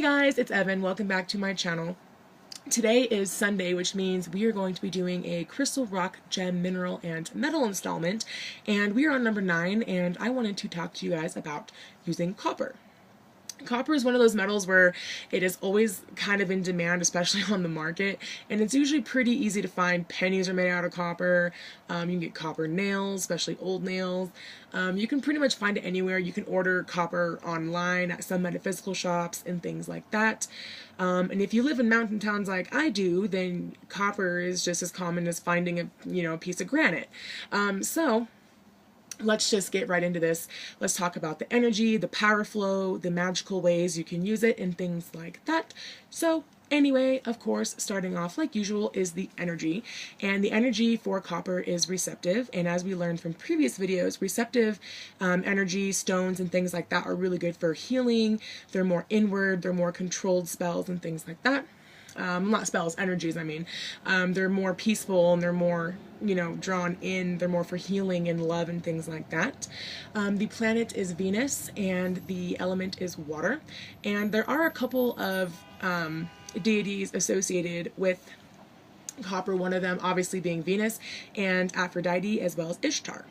guys, it's Evan. Welcome back to my channel. Today is Sunday, which means we are going to be doing a crystal, rock, gem, mineral, and metal installment, and we are on number 9, and I wanted to talk to you guys about using copper. Copper is one of those metals where it is always kind of in demand, especially on the market, and it's usually pretty easy to find. Pennies are made out of copper. You can get copper nails, especially old nails. You can pretty much find it anywhere. You can order copper online at some metaphysical shops and things like that. And if you live in mountain towns like I do, then copper is just as common as finding a piece of granite. So let's just get right into this. Let's talk about the energy, the power flow, the magical ways you can use it, and things like that. So anyway, of course, starting off like usual is the energy. And the energy for copper is receptive. And as we learned from previous videos, receptive energy, stones, and things like that are really good for healing. They're more inward, they're more controlled spells and things like that. Not spells, energies, I mean. They're more peaceful and they're more, drawn in. They're more for healing and love and things like that. The planet is Venus and the element is water. And there are a couple of deities associated with copper, one of them obviously being Venus and Aphrodite, as well as Ishtar.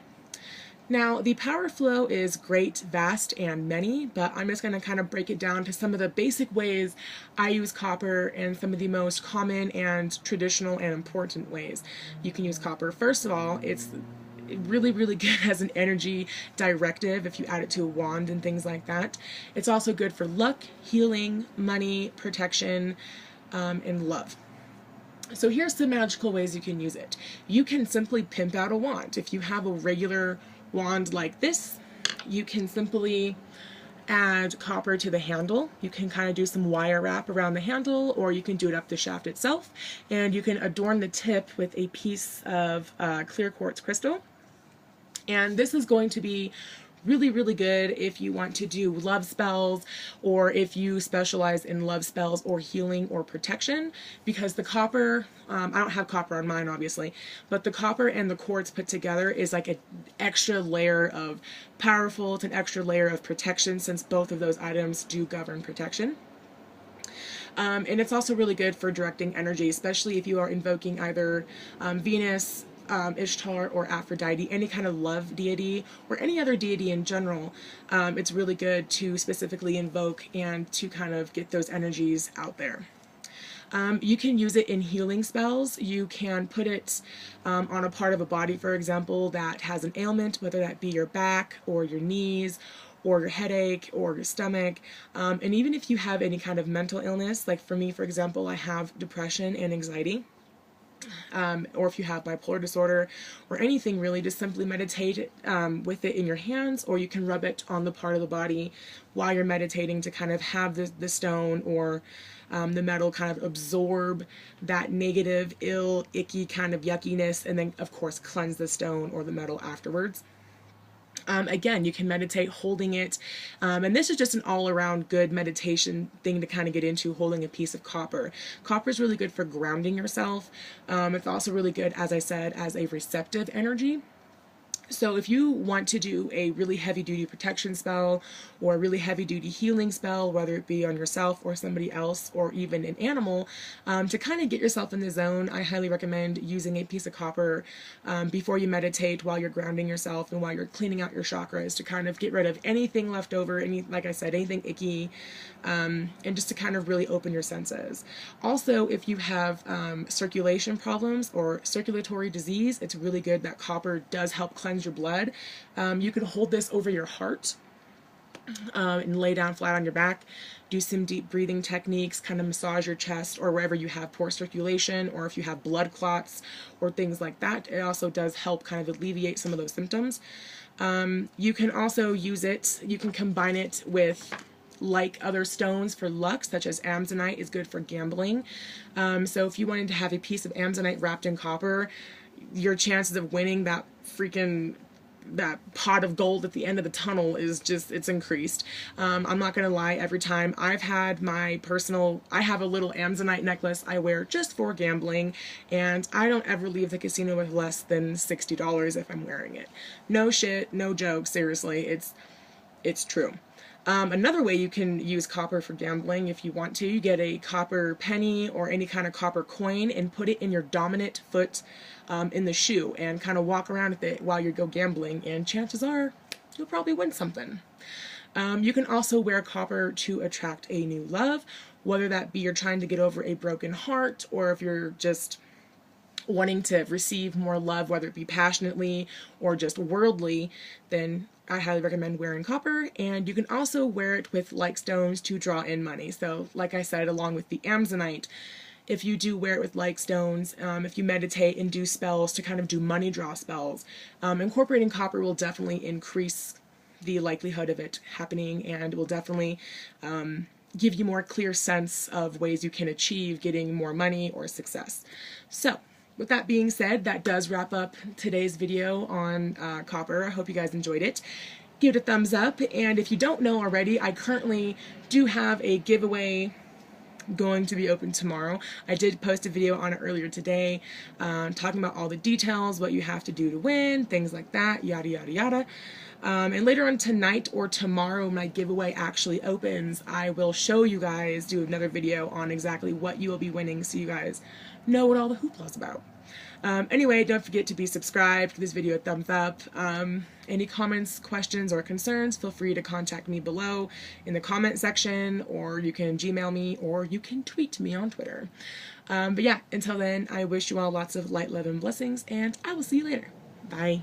Now, the power flow is great, vast, and many, but I'm just going to kind of break it down to some of the basic ways I use copper and some of the most common and traditional and important ways you can use copper. First of all, it's really, really good as an energy directive if you add it to a wand and things like that. It's also good for luck, healing, money, protection, and love. So here's some magical ways you can use it. You can simply pimp out a wand. If you have a regular wand like this, you can simply add copper to the handle. You can kind of do some wire wrap around the handle, or you can do it up the shaft itself, and you can adorn the tip with a piece of clear quartz crystal. And this is going to be really, really good if you want to do love spells, or if you specialize in love spells or healing or protection, because the copper, I don't have copper on mine obviously, but the copper and the quartz put together is like an extra layer of powerful, it's an extra layer of protection, since both of those items do govern protection. And it's also really good for directing energy, especially if you are invoking either Venus, Ishtar, or Aphrodite, any kind of love deity, or any other deity in general. It's really good to specifically invoke and to kind of get those energies out there. You can use it in healing spells. You can put it on a part of a body, for example, that has an ailment, whether that be your back or your knees or your headache or your stomach. And even if you have any kind of mental illness, like for me, for example, I have depression and anxiety. Or if you have bipolar disorder or anything really, just simply meditate with it in your hands, or you can rub it on the part of the body while you're meditating to kind of have the stone or the metal kind of absorb that negative, ill, icky kind of yuckiness, and then of course cleanse the stone or the metal afterwards. Again, you can meditate holding it, and this is just an all-around good meditation thing to kind of get into, holding a piece of copper. Copper is really good for grounding yourself. It's also really good, as I said, as a receptive energy. So if you want to do a really heavy-duty protection spell or a really heavy-duty healing spell, whether it be on yourself or somebody else or even an animal, to kind of get yourself in the zone, I highly recommend using a piece of copper before you meditate, while you're grounding yourself and while you're cleaning out your chakras, to kind of get rid of anything left over, like I said, anything icky, and just to kind of really open your senses. Also, if you have circulation problems or circulatory disease, it's really good that copper does help cleanse your blood. You can hold this over your heart and lay down flat on your back, do some deep breathing techniques, kind of massage your chest or wherever you have poor circulation, or if you have blood clots or things like that. It also does help kind of alleviate some of those symptoms. You can also use it, you can combine it with like other stones for luck, such as Amazonite is good for gambling. So if you wanted to have a piece of Amazonite wrapped in copper, your chances of winning that pot of gold at the end of the tunnel is just, it's increased. I'm not gonna lie, every time I've had I have a little Amazonite necklace I wear just for gambling, and I don't ever leave the casino with less than $60 if I'm wearing it. No shit, no joke, seriously, it's true. Another way you can use copper for gambling, if you want to, you get a copper penny or any kind of copper coin and put it in your dominant foot in the shoe and kind of walk around with it while you go gambling, and chances are you'll probably win something. You can also wear copper to attract a new love, whether that be you're trying to get over a broken heart, or if you're just wanting to receive more love, whether it be passionately or just worldly, then I highly recommend wearing copper. And you can also wear it with like stones to draw in money. So like I said, along with the Amazonite, if you do wear it with like stones, if you meditate and do spells to kind of do money draw spells, incorporating copper will definitely increase the likelihood of it happening, and will definitely give you more clear sense of ways you can achieve getting more money or success. So with that being said, that does wrap up today's video on copper. I hope you guys enjoyed it. Give it a thumbs up, and if you don't know already, I currently do have a giveaway going to be open tomorrow. I did post a video on it earlier today, talking about all the details, what you have to do to win, things like that, yada yada yada. And later on tonight or tomorrow, my giveaway actually opens. I will show you guys, do another video on exactly what you will be winning, so you guys know what all the hoopla's about. Anyway, don't forget to be subscribed, give this video a thumbs up. Any comments, questions, or concerns, feel free to contact me below in the comment section, or you can Gmail me, or you can tweet me on Twitter. But yeah, until then, I wish you all lots of light, love, and blessings, and I will see you later. Bye.